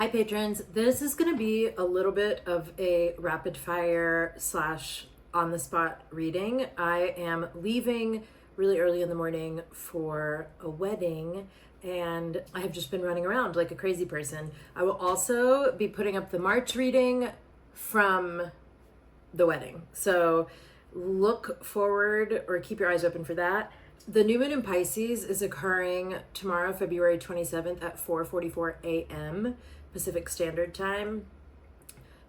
Hi patrons, this is going to be a little bit of a rapid fire slash on the spot reading. I am leaving really early in the morning for a wedding and I have just been running around like a crazy person. I will also be putting up the March reading from the wedding. So look forward or keep your eyes open for that. The new moon in Pisces is occurring tomorrow, February 27th at 4:44 a.m. Pacific Standard Time.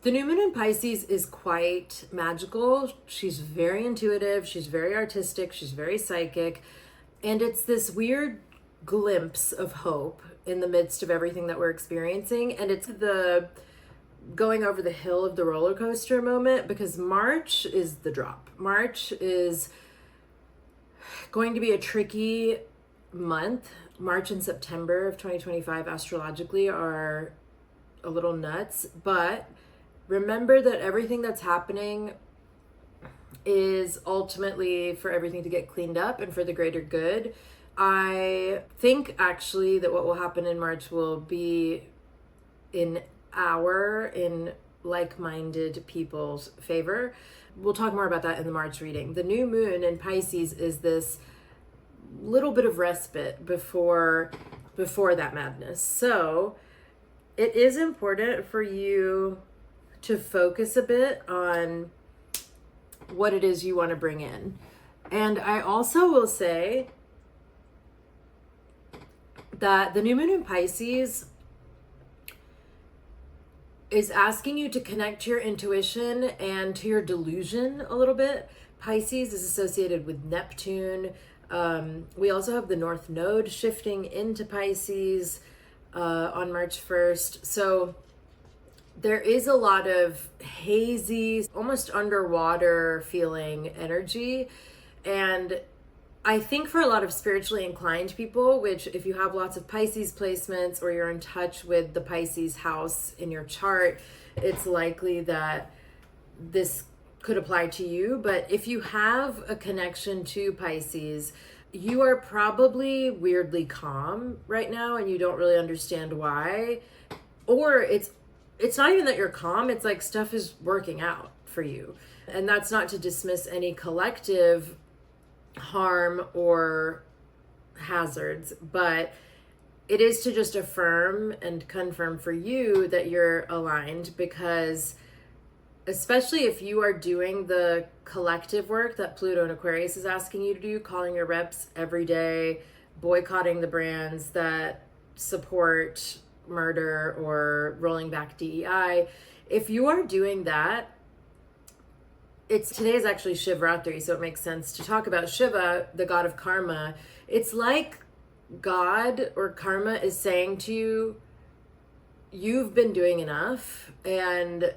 The new moon in Pisces is quite magical. She's very intuitive, she's very artistic, she's very psychic, and it's this weird glimpse of hope in the midst of everything that we're experiencing. And it's the going over the hill of the roller coaster moment, because March is the drop. March is going to be a tricky month. March and September of 2025 astrologically are a little nuts, but remember that everything that's happening is ultimately for everything to get cleaned up and for the greater good. I think actually that what will happen in March will be in like-minded people's favor. We'll talk more about that in the March reading. The new moon in Pisces is this little bit of respite before that madness. So it is important for you to focus a bit on what it is you want to bring in. And I also will say that the new moon in Pisces is asking you to connect to your intuition and to your delusion a little bit. Pisces is associated with Neptune. We also have the North Node shifting into Pisces on March 1st. So there is a lot of hazy, almost underwater feeling energy. And I think for a lot of spiritually inclined people, which if you have lots of Pisces placements or you're in touch with the Pisces house in your chart, it's likely that this could apply to you. But if you have a connection to Pisces, you are probably weirdly calm right now and you don't really understand why. Or it's not even that you're calm, it's like stuff is working out for you. And that's not to dismiss any collective harm or hazards, but it is to just affirm and confirm for you that you're aligned, because especially if you are doing the collective work that Pluto and Aquarius is asking you to do, calling your reps every day, boycotting the brands that support murder or rolling back DEI. If you are doing that, today is actually Shivratri, so it makes sense to talk about Shiva, the god of karma. It's like God or karma is saying to you, you've been doing enough and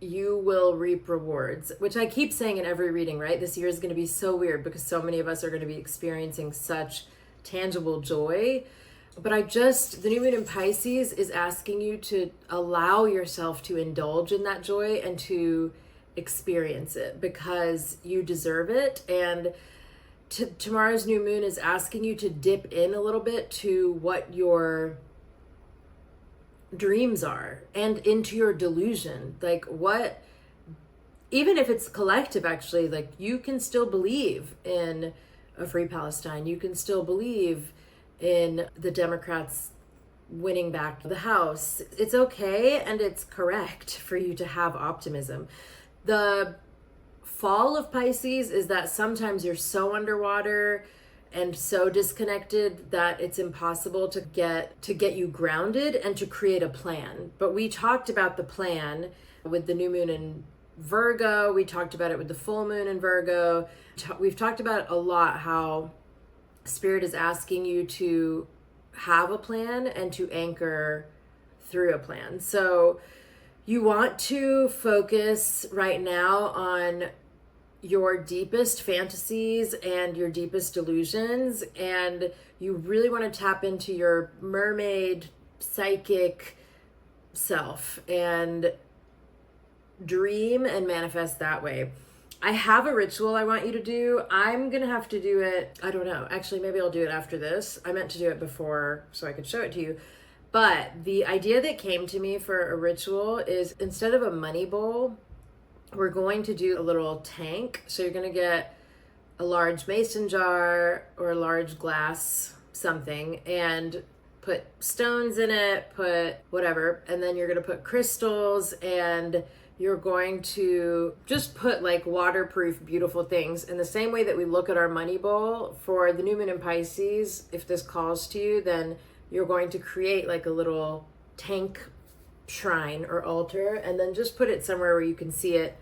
you will reap rewards, which I keep saying in every reading, right? This year is going to be so weird because so many of us are going to be experiencing such tangible joy. But the new moon in Pisces is asking you to allow yourself to indulge in that joy and to experience it because you deserve it. And tomorrow's new moon is asking you to dip in a little bit to what your dreams are and into your delusion. Like even if it's collective, actually, like you can still believe in a free Palestine. You can still believe in the Democrats winning back the House. It's okay and it's correct for you to have optimism. The fall of Pisces is that sometimes you're so underwater and so disconnected that it's impossible to get you grounded and to create a plan. But we talked about the plan with the new moon in Virgo. We talked about it with the full moon in Virgo. We've talked about a lot how Spirit is asking you to have a plan and to anchor through a plan. So you want to focus right now on your deepest fantasies and your deepest delusions, and you really want to tap into your mermaid psychic self and dream and manifest that way. I have a ritual I want you to do. I'm gonna have to do it, I don't know, actually maybe I'll do it after this. I meant to do it before so I could show it to you, But the idea that came to me for a ritual is, instead of a money bowl, we're going to do a little tank. So you're going to get a large mason jar or a large glass something and put stones in it, put whatever, and then you're going to put crystals, and you're going to just put like waterproof, beautiful things. In the same way that we look at our money bowl for the new moon in Pisces, if this calls to you, then you're going to create like a little tank shrine or altar, and then just put it somewhere where you can see it.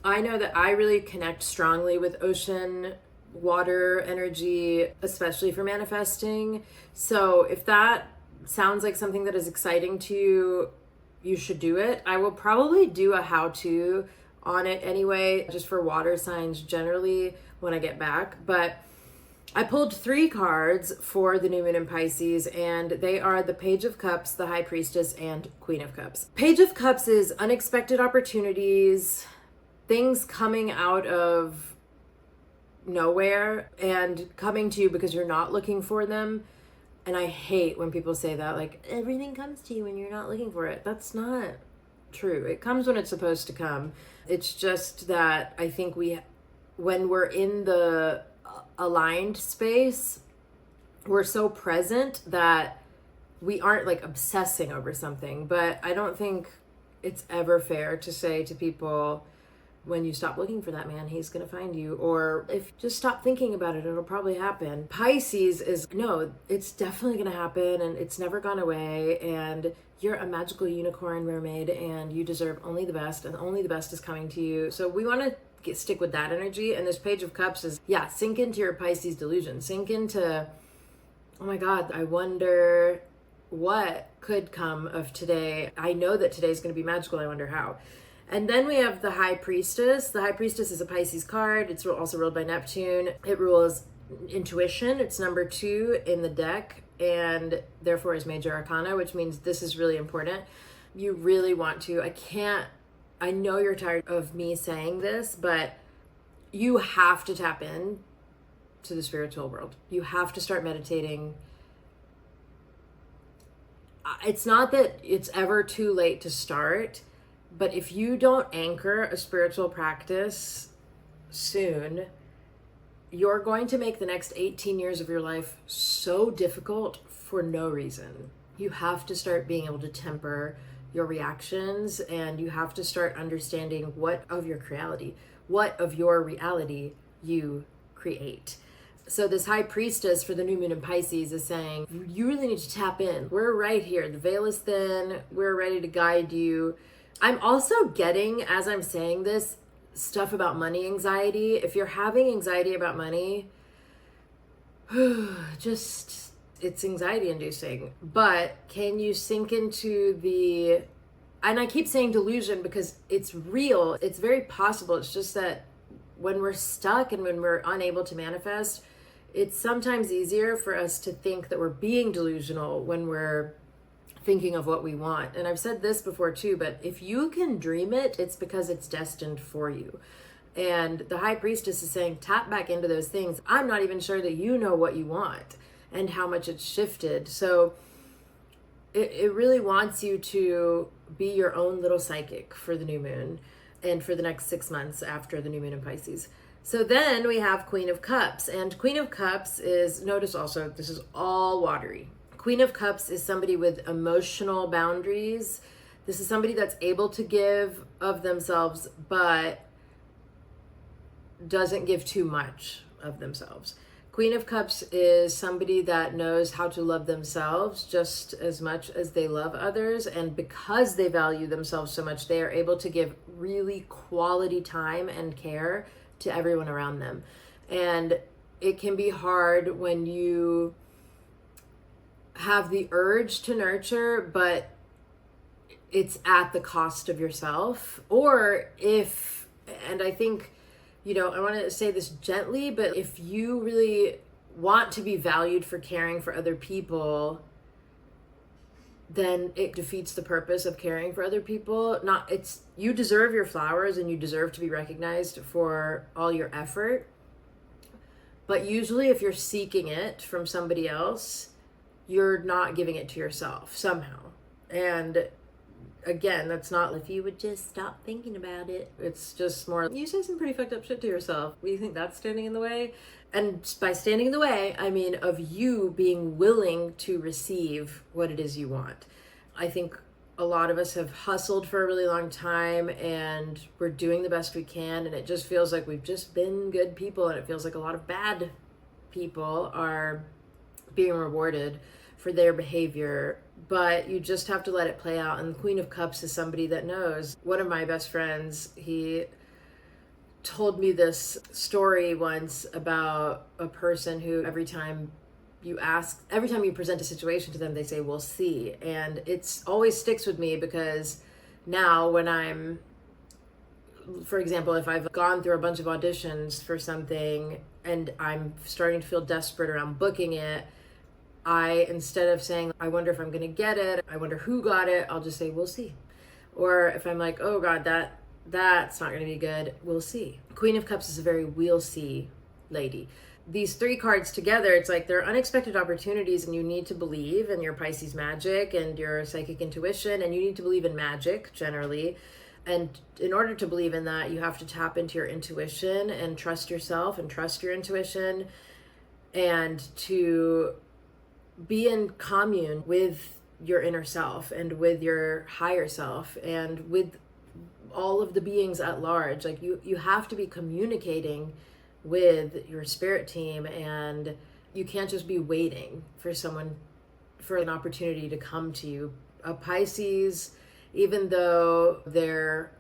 I know that I really connect strongly with ocean water energy, especially for manifesting. So if that sounds like something that is exciting to you, you should do it. I will probably do a how-to on it anyway, just for water signs generally when I get back. But I pulled 3 cards for the new moon in Pisces, and they are the Page of Cups, the High Priestess, and Queen of Cups. Page of Cups is unexpected opportunities, things coming out of nowhere and coming to you because you're not looking for them. And I hate when people say that, like, everything comes to you when you're not looking for it. That's not true. It comes when it's supposed to come. It's just that I think when we're in the aligned space, we're so present that we aren't like obsessing over something. But I don't think it's ever fair to say to people, when you stop looking for that man, he's going to find you. Or if just stop thinking about it, it'll probably happen. Pisces is, no, it's definitely going to happen, and it's never gone away. And you're a magical unicorn mermaid, and you deserve only the best, and only the best is coming to you. So we want to stick with that energy. And this Page of Cups is, sink into your Pisces delusion. Sink into, oh my God, I wonder what could come of today. I know that today's going to be magical. I wonder how. And then we have the High Priestess. The High Priestess is a Pisces card. It's also ruled by Neptune. It rules intuition. It's number 2 in the deck, and therefore is Major Arcana, which means this is really important. You really want to, I know you're tired of me saying this, but you have to tap in to the spiritual world. You have to start meditating. It's not that it's ever too late to start, but if you don't anchor a spiritual practice soon, you're going to make the next 18 years of your life so difficult for no reason. You have to start being able to temper your reactions, and you have to start understanding what of your reality you create. So this High Priestess for the new moon in Pisces is saying, you really need to tap in. We're right here. The veil is thin. We're ready to guide you. I'm also getting, as I'm saying this, stuff about money anxiety. If you're having anxiety about money, it's anxiety inducing. But can you sink into and I keep saying delusion because it's real. It's very possible. It's just that when we're stuck and when we're unable to manifest, it's sometimes easier for us to think that we're being delusional when we're thinking of what we want. And I've said this before too, but if you can dream it, it's because it's destined for you. And the High Priestess is saying, tap back into those things. I'm not even sure that you know what you want and how much it's shifted. So it really wants you to be your own little psychic for the new moon and for the next 6 months after the new moon in Pisces. So then we have Queen of Cups, and Queen of Cups is, notice also, this is all watery. Queen of Cups is somebody with emotional boundaries. This is somebody that's able to give of themselves, but doesn't give too much of themselves. Queen of Cups is somebody that knows how to love themselves just as much as they love others. And because they value themselves so much, they are able to give really quality time and care to everyone around them. And it can be hard when you have the urge to nurture, but it's at the cost of yourself. Or and I think, I want to say this gently, but if you really want to be valued for caring for other people, then it defeats the purpose of caring for other people. You deserve your flowers and you deserve to be recognized for all your effort. But usually if you're seeking it from somebody else, you're not giving it to yourself somehow. And again, that's not if you would just stop thinking about it. It's just more, you say some pretty fucked up shit to yourself. Do you think that's standing in the way? And by standing in the way, I mean of you being willing to receive what it is you want. I think a lot of us have hustled for a really long time and we're doing the best we can, and it just feels like we've just been good people, and it feels like a lot of bad people are being rewarded for their behavior, but you just have to let it play out. And the Queen of Cups is somebody that knows. One of my best friends, he told me this story once about a person who every time you present a situation to them, they say, we'll see. And it's always sticks with me, because now when I'm, for example, if I've gone through a bunch of auditions for something and I'm starting to feel desperate around booking it, instead of saying, I wonder if I'm going to get it, I wonder who got it, I'll just say, we'll see. Or if I'm like, oh God, that's not going to be good, we'll see. Queen of Cups is a very we'll see lady. These three cards together, it's like they're unexpected opportunities, and you need to believe in your Pisces magic and your psychic intuition, and you need to believe in magic generally. And in order to believe in that, you have to tap into your intuition and trust yourself and trust your intuition, and to be in commune with your inner self and with your higher self and with all of the beings at large. Like you have to be communicating with your spirit team, and you can't just be waiting for an opportunity to come to you. A Pisces, even though they're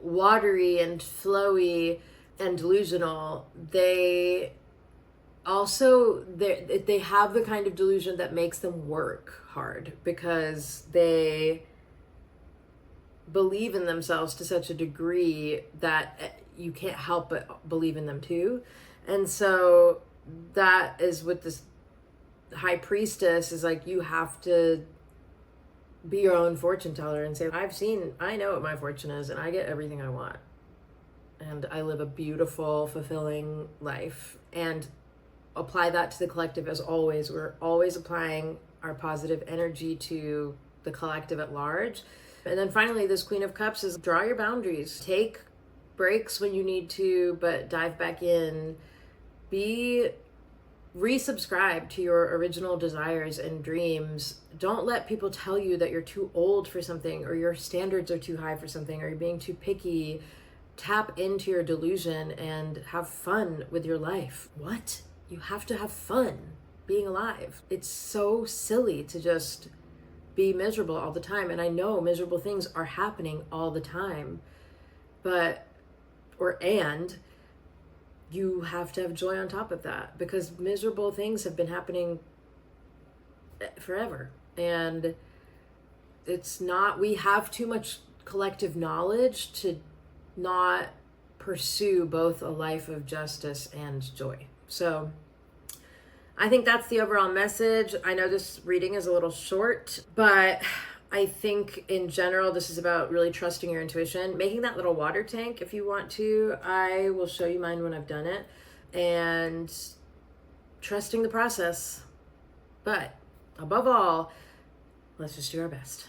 watery and flowy and delusional, they have the kind of delusion that makes them work hard, because they believe in themselves to such a degree that you can't help but believe in them too. And so that is what this high priestess is like. You have to be your own fortune teller and say, I know what my fortune is, and I get everything I want, and I live a beautiful, fulfilling life. And apply that to the collective. As always, we're always applying our positive energy to the collective at large. And then finally, this Queen of Cups is draw your boundaries. Take breaks when you need to, but dive back in. Resubscribe to your original desires and dreams. Don't let people tell you that you're too old for something, or your standards are too high for something, or you're being too picky. Tap into your delusion and have fun with your life. What? You have to have fun being alive. It's so silly to just be miserable all the time. And I know miserable things are happening all the time, and you have to have joy on top of that, because miserable things have been happening forever. And we have too much collective knowledge to not pursue both a life of justice and joy. So I think that's the overall message. I know this reading is a little short, but I think in general, this is about really trusting your intuition, making that little water tank if you want to. I will show you mine when I've done it, and trusting the process. But above all, let's just do our best.